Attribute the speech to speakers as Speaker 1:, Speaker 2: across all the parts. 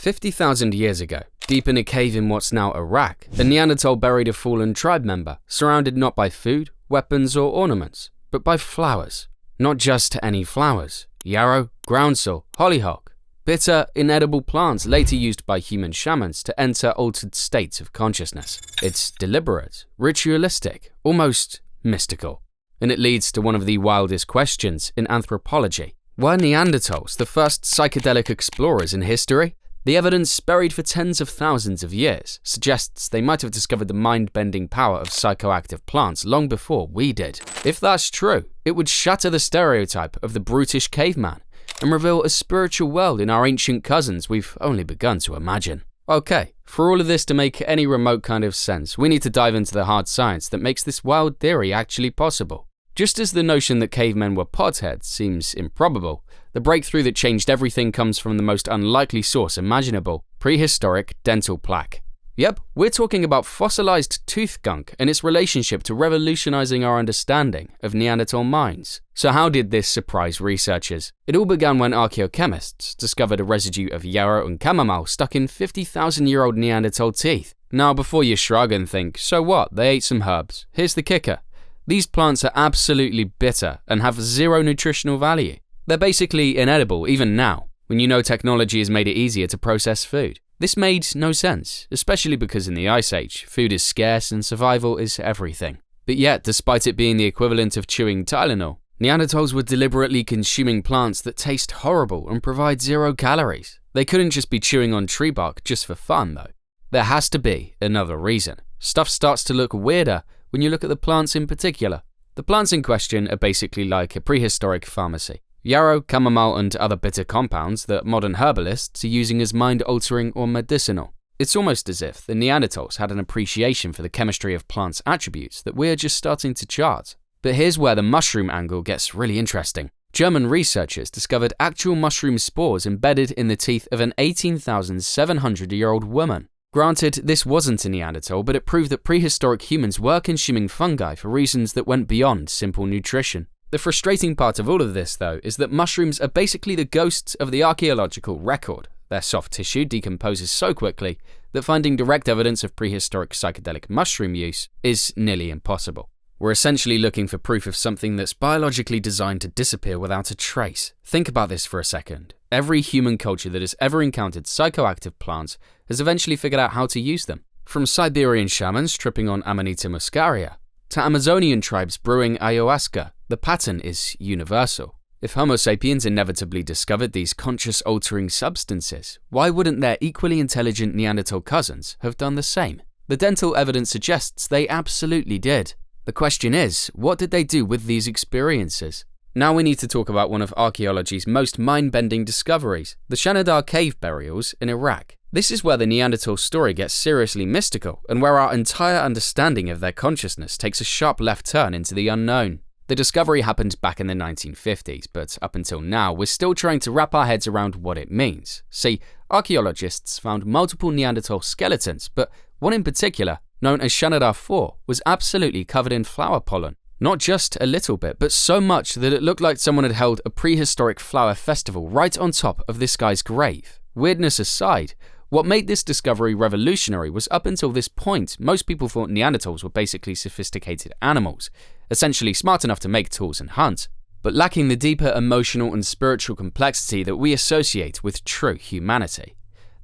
Speaker 1: 50,000 years ago, deep in a cave in what's now Iraq, a Neanderthal buried a fallen tribe member, surrounded not by food, weapons, or ornaments, but by flowers. Not just any flowers: yarrow, groundsel, hollyhock, bitter, inedible plants later used by human shamans to enter altered states of consciousness. It's deliberate, ritualistic, almost mystical. And it leads to one of the wildest questions in anthropology. Were Neanderthals the first psychedelic explorers in history? The evidence, buried for tens of thousands of years, suggests they might have discovered the mind-bending power of psychoactive plants long before we did. If that's true, it would shatter the stereotype of the brutish caveman and reveal a spiritual world in our ancient cousins we've only begun to imagine. Okay, for all of this to make any remote kind of sense, we need to dive into the hard science that makes this wild theory actually possible. Just as the notion that cavemen were podheads seems improbable, the breakthrough that changed everything comes from the most unlikely source imaginable: prehistoric dental plaque. Yep, we're talking about fossilized tooth gunk and its relationship to revolutionizing our understanding of Neanderthal minds. So how did this surprise researchers? It all began when archaeochemists discovered a residue of yarrow and chamomile stuck in 50,000-year-old Neanderthal teeth. Now, before you shrug and think, so what, they ate some herbs, here's the kicker. These plants are absolutely bitter and have zero nutritional value. They're basically inedible even now, when you know technology has made it easier to process food. This made no sense, especially because in the Ice Age, food is scarce and survival is everything. But yet, despite it being the equivalent of chewing Tylenol, Neanderthals were deliberately consuming plants that taste horrible and provide 0 calories. They couldn't just be chewing on tree bark just for fun, though. There has to be another reason. Stuff starts to look weirder when you look at the plants in particular. The plants in question are basically like a prehistoric pharmacy. Yarrow, chamomile, and other bitter compounds that modern herbalists are using as mind-altering or medicinal. It's almost as if the Neanderthals had an appreciation for the chemistry of plants' attributes that we're just starting to chart. But here's where the mushroom angle gets really interesting. German researchers discovered actual mushroom spores embedded in the teeth of an 18,700-year-old woman. Granted, this wasn't a Neanderthal, but it proved that prehistoric humans were consuming fungi for reasons that went beyond simple nutrition. The frustrating part of all of this, though, is that mushrooms are basically the ghosts of the archaeological record. Their soft tissue decomposes so quickly that finding direct evidence of prehistoric psychedelic mushroom use is nearly impossible. We're essentially looking for proof of something that's biologically designed to disappear without a trace. Think about this for a second. Every human culture that has ever encountered psychoactive plants has eventually figured out how to use them. From Siberian shamans tripping on Amanita muscaria to Amazonian tribes brewing ayahuasca, the pattern is universal. If Homo sapiens inevitably discovered these conscious-altering substances, why wouldn't their equally intelligent Neanderthal cousins have done the same? The dental evidence suggests they absolutely did. The question is, what did they do with these experiences? Now we need to talk about one of archaeology's most mind-bending discoveries, the Shanidar Cave burials in Iraq. This is where the Neanderthal story gets seriously mystical and where our entire understanding of their consciousness takes a sharp left turn into the unknown. The discovery happened back in the 1950s, but up until now, we're still trying to wrap our heads around what it means. See, archaeologists found multiple Neanderthal skeletons, but one in particular, known as Shanidar 4, was absolutely covered in flower pollen. Not just a little bit, but so much that it looked like someone had held a prehistoric flower festival right on top of this guy's grave. Weirdness aside, what made this discovery revolutionary was up until this point, most people thought Neanderthals were basically sophisticated animals, essentially smart enough to make tools and hunt, but lacking the deeper emotional and spiritual complexity that we associate with true humanity.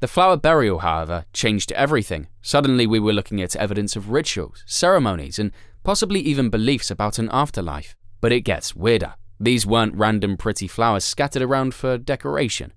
Speaker 1: The flower burial, however, changed everything. Suddenly we were looking at evidence of rituals, ceremonies, and possibly even beliefs about an afterlife. But it gets weirder. These weren't random pretty flowers scattered around for decoration.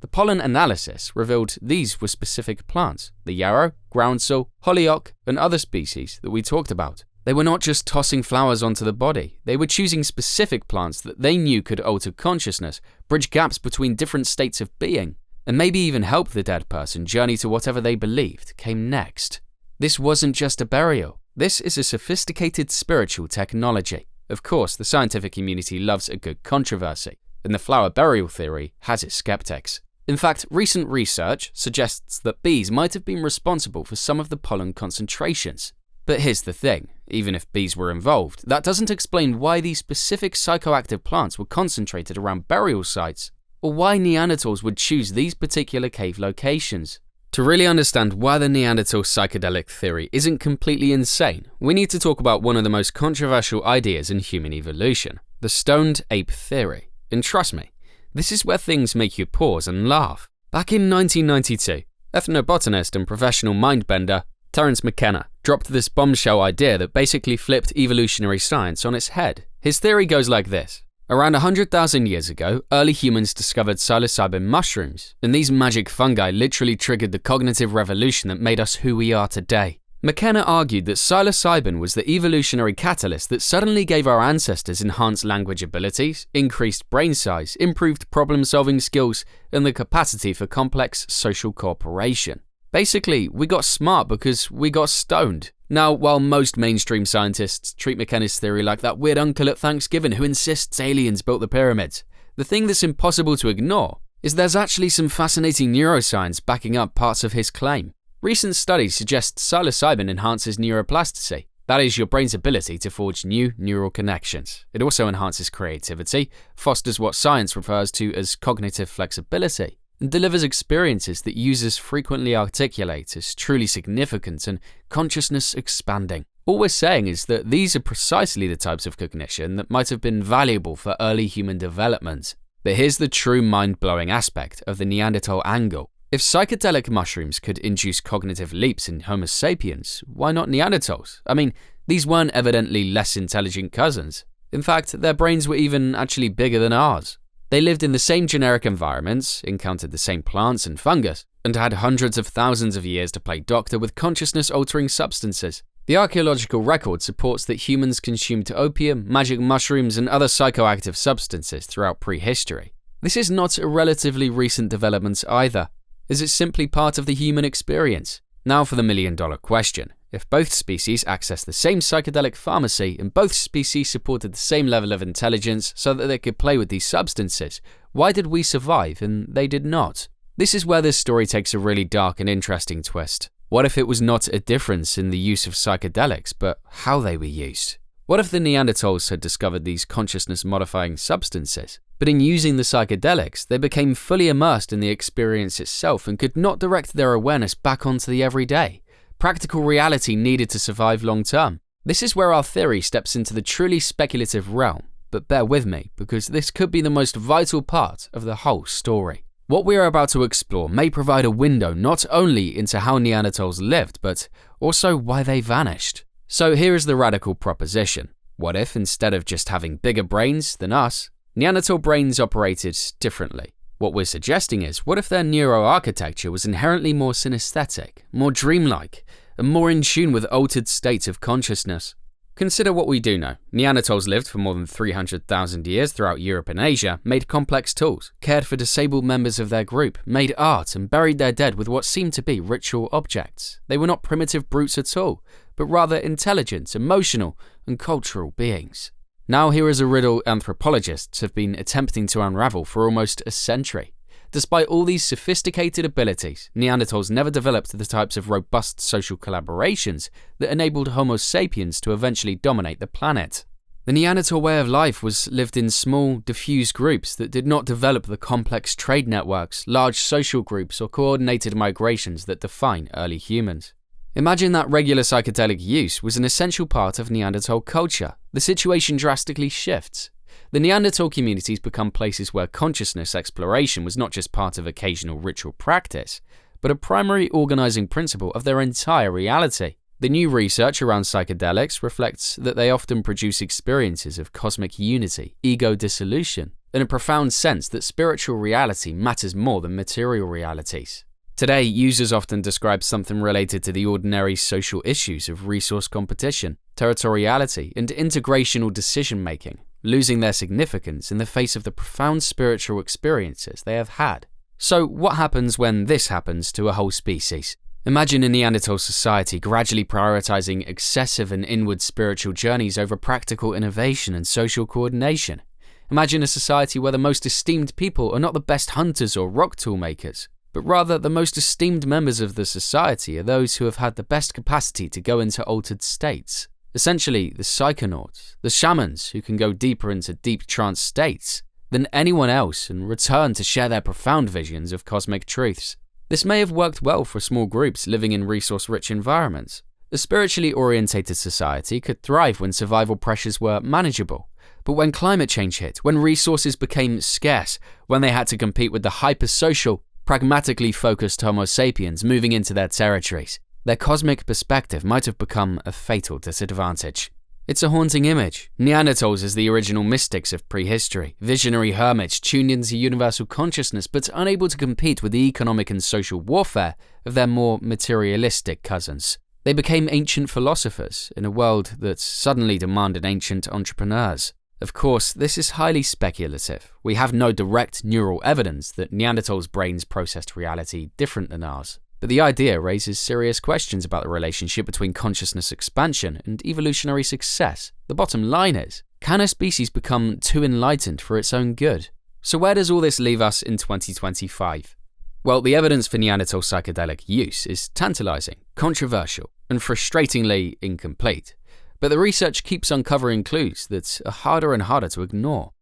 Speaker 1: The pollen analysis revealed these were specific plants: the yarrow, groundsel, hollyhock, and other species that we talked about. They were not just tossing flowers onto the body, they were choosing specific plants that they knew could alter consciousness, bridge gaps between different states of being, and maybe even help the dead person journey to whatever they believed came next. This wasn't just a burial. This is a sophisticated spiritual technology. Of course, the scientific community loves a good controversy, and the flower burial theory has its skeptics. In fact, recent research suggests that bees might have been responsible for some of the pollen concentrations. But here's the thing, even if bees were involved, that doesn't explain why these specific psychoactive plants were concentrated around burial sites. or why Neanderthals would choose these particular cave locations. To really understand why the Neanderthal psychedelic theory isn't completely insane, we need to talk about one of the most controversial ideas in human evolution, the stoned ape theory. And trust me, this is where things make you pause and laugh. Back in 1992, ethnobotanist and professional mindbender Terence McKenna dropped this bombshell idea that basically flipped evolutionary science on its head. His theory goes like this. Around 100,000 years ago, early humans discovered psilocybin mushrooms, and these magic fungi literally triggered the cognitive revolution that made us who we are today. McKenna argued that psilocybin was the evolutionary catalyst that suddenly gave our ancestors enhanced language abilities, increased brain size, improved problem-solving skills, and the capacity for complex social cooperation. Basically, we got smart because we got stoned. Now, while most mainstream scientists treat McKenna's theory like that weird uncle at Thanksgiving who insists aliens built the pyramids, the thing that's impossible to ignore is there's actually some fascinating neuroscience backing up parts of his claim. Recent studies suggest psilocybin enhances neuroplasticity, that is, your brain's ability to forge new neural connections. It also enhances creativity, fosters what science refers to as cognitive flexibility, and delivers experiences that users frequently articulate as truly significant and consciousness expanding. All we're saying is that these are precisely the types of cognition that might have been valuable for early human development. But here's the true mind-blowing aspect of the Neanderthal angle. If psychedelic mushrooms could induce cognitive leaps in Homo sapiens, why not Neanderthals? I mean, these weren't evidently less intelligent cousins. In fact, their brains were even actually bigger than ours. They lived in the same generic environments, encountered the same plants and fungus, and had hundreds of thousands of years to play doctor with consciousness-altering substances. The archaeological record supports that humans consumed opium, magic mushrooms, and other psychoactive substances throughout prehistory. This is not a relatively recent development either. Is it simply part of the human experience? Now for the million-dollar question. If both species accessed the same psychedelic pharmacy and both species supported the same level of intelligence so that they could play with these substances, why did we survive and they did not? This is where this story takes a really dark and interesting twist. What if it was not a difference in the use of psychedelics, but how they were used? What if the Neanderthals had discovered these consciousness-modifying substances, but in using the psychedelics, they became fully immersed in the experience itself and could not direct their awareness back onto the everyday? Practical reality needed to survive long term. This is where our theory steps into the truly speculative realm, but bear with me because this could be the most vital part of the whole story. What we are about to explore may provide a window not only into how Neanderthals lived, but also why they vanished. So here is the radical proposition. What if instead of just having bigger brains than us, Neanderthal brains operated differently? What we're suggesting is, what if their neuroarchitecture was inherently more synesthetic, more dreamlike, and more in tune with altered states of consciousness? Consider what we do know. Neanderthals lived for more than 300,000 years throughout Europe and Asia, made complex tools, cared for disabled members of their group, made art, and buried their dead with what seemed to be ritual objects. They were not primitive brutes at all, but rather intelligent, emotional, and cultural beings. Now here is a riddle anthropologists have been attempting to unravel for almost a century. Despite all these sophisticated abilities, Neanderthals never developed the types of robust social collaborations that enabled Homo sapiens to eventually dominate the planet. The Neanderthal way of life was lived in small, diffuse groups that did not develop the complex trade networks, large social groups, or coordinated migrations that define early humans. Imagine that regular psychedelic use was an essential part of Neanderthal culture. The situation drastically shifts. The Neanderthal communities become places where consciousness exploration was not just part of occasional ritual practice, but a primary organizing principle of their entire reality. The new research around psychedelics reflects that they often produce experiences of cosmic unity, ego dissolution, and a profound sense that spiritual reality matters more than material realities. Today, users often describe something related to the ordinary social issues of resource competition, territoriality, and integrational decision-making, losing their significance in the face of the profound spiritual experiences they have had. So what happens when this happens to a whole species? Imagine a Neanderthal society gradually prioritizing excessive and inward spiritual journeys over practical innovation and social coordination. Imagine a society where the most esteemed people are not the best hunters or rock toolmakers, but rather the most esteemed members of the society are those who have had the best capacity to go into altered states. Essentially, the psychonauts, the shamans who can go deeper into deep trance states, than anyone else and return to share their profound visions of cosmic truths. This may have worked well for small groups living in resource-rich environments. A spiritually orientated society could thrive when survival pressures were manageable. But when climate change hit, when resources became scarce, when they had to compete with the hyper-social, pragmatically focused Homo sapiens moving into their territories, their cosmic perspective might have become a fatal disadvantage. It's a haunting image. Neanderthals as the original mystics of prehistory, visionary hermits tuned into universal consciousness but unable to compete with the economic and social warfare of their more materialistic cousins. They became ancient philosophers in a world that suddenly demanded ancient entrepreneurs. Of course, this is highly speculative. We have no direct neural evidence that Neanderthals' brains processed reality different than ours. But the idea raises serious questions about the relationship between consciousness expansion and evolutionary success. The bottom line is, can a species become too enlightened for its own good? So where does all this leave us in 2025? Well, the evidence for Neanderthal psychedelic use is tantalizing, controversial, and frustratingly incomplete. But the research keeps uncovering clues that are harder and harder to ignore.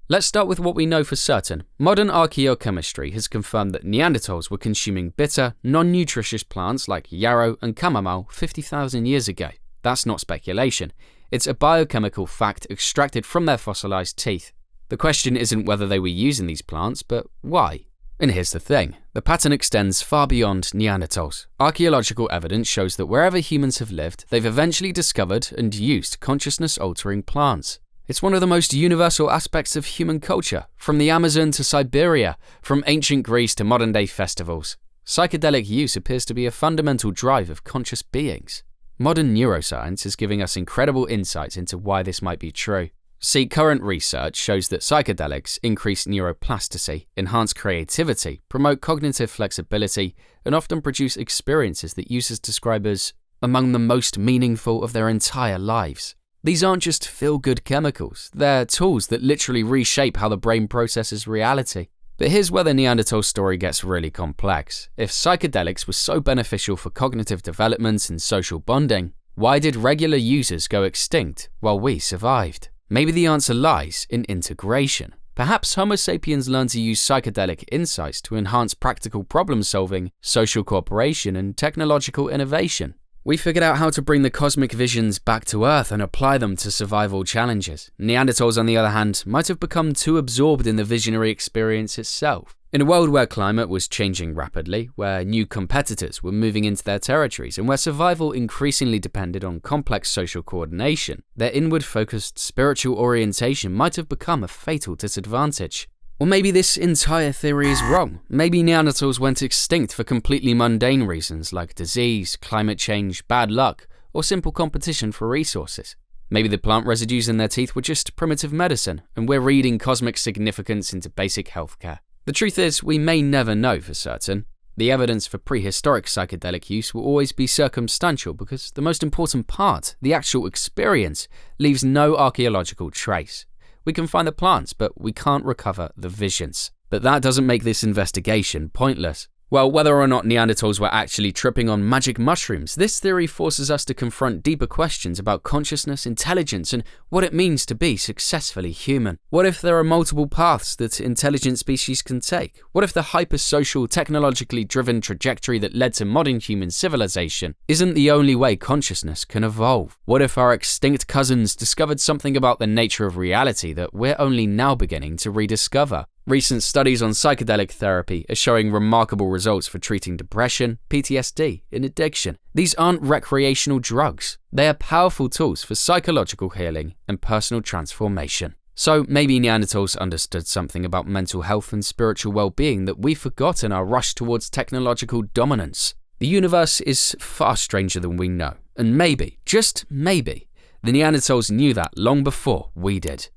Speaker 1: Let's start with what we know for certain. Modern archaeochemistry has confirmed that Neanderthals were consuming bitter, non-nutritious plants like yarrow and chamomile 50,000 years ago. That's not speculation. It's a biochemical fact extracted from their fossilized teeth. The question isn't whether they were using these plants, but why? And here's the thing. The pattern extends far beyond Neanderthals. Archaeological evidence shows that wherever humans have lived, they've eventually discovered and used consciousness-altering plants. It's one of the most universal aspects of human culture, from the Amazon to Siberia, from ancient Greece to modern-day festivals. Psychedelic use appears to be a fundamental drive of conscious beings. Modern neuroscience is giving us incredible insights into why this might be true. See, current research shows that psychedelics increase neuroplasticity, enhance creativity, promote cognitive flexibility, and often produce experiences that users describe as among the most meaningful of their entire lives. These aren't just feel-good chemicals, they're tools that literally reshape how the brain processes reality. But here's where the Neanderthal story gets really complex. If psychedelics were so beneficial for cognitive development and social bonding, why did regular users go extinct while we survived? Maybe the answer lies in integration. Perhaps Homo sapiens learned to use psychedelic insights to enhance practical problem-solving, social cooperation, and technological innovation. We figured out how to bring the cosmic visions back to Earth and apply them to survival challenges. Neanderthals, on the other hand, might have become too absorbed in the visionary experience itself. In a world where climate was changing rapidly, where new competitors were moving into their territories, and where survival increasingly depended on complex social coordination, their inward-focused spiritual orientation might have become a fatal disadvantage. Or maybe this entire theory is wrong. Maybe Neanderthals went extinct for completely mundane reasons like disease, climate change, bad luck, or simple competition for resources. Maybe the plant residues in their teeth were just primitive medicine, and we're reading cosmic significance into basic healthcare. The truth is, we may never know for certain. The evidence for prehistoric psychedelic use will always be circumstantial because the most important part, the actual experience, leaves no archaeological trace. We can find the plants, but we can't recover the visions. But that doesn't make this investigation pointless. Well, whether or not Neanderthals were actually tripping on magic mushrooms, this theory forces us to confront deeper questions about consciousness, intelligence, and what it means to be successfully human. What if there are multiple paths that intelligent species can take? What if the hypersocial, technologically driven trajectory that led to modern human civilization isn't the only way consciousness can evolve? What if our extinct cousins discovered something about the nature of reality that we're only now beginning to rediscover? Recent studies on psychedelic therapy are showing remarkable results for treating depression, PTSD, and addiction. These aren't recreational drugs. They are powerful tools for psychological healing and personal transformation. So maybe Neanderthals understood something about mental health and spiritual well-being that we forgot in our rush towards technological dominance. The universe is far stranger than we know, and maybe, just maybe, the Neanderthals knew that long before we did.